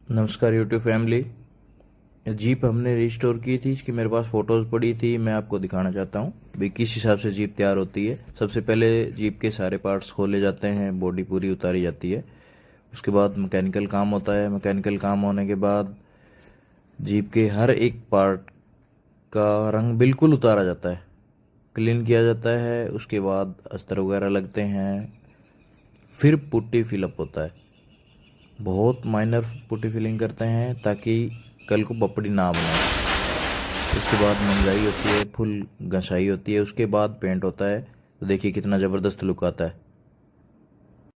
नमस्कार YouTube family. Jeep हमने restore की थी, इसकी मेरे पास फ़ोटोज़ पड़ी थी, मैं आपको दिखाना चाहता हूँ भी किस हिसाब से जीप तैयार होती है। सबसे पहले जीप के सारे पार्ट्स खोले जाते हैं, बॉडी पूरी उतारी जाती है। उसके बाद मैकेनिकल काम होता है। मैकेनिकल काम होने के बाद जीप के हर एक पार्ट का रंग बिल्कुल उतारा जाता है, क्लीन किया जाता है। उसके बाद अस्तर वगैरह लगते हैं, फिर पुट्टी फिलअप होता है। बहुत माइनर पुट्टी फिलिंग करते हैं ताकि कल को पपड़ी ना बनाए। उसके बाद मंगाई होती है, फुल घसाई होती है, उसके बाद पेंट होता है। तो देखिए कितना ज़बरदस्त लुक आता है।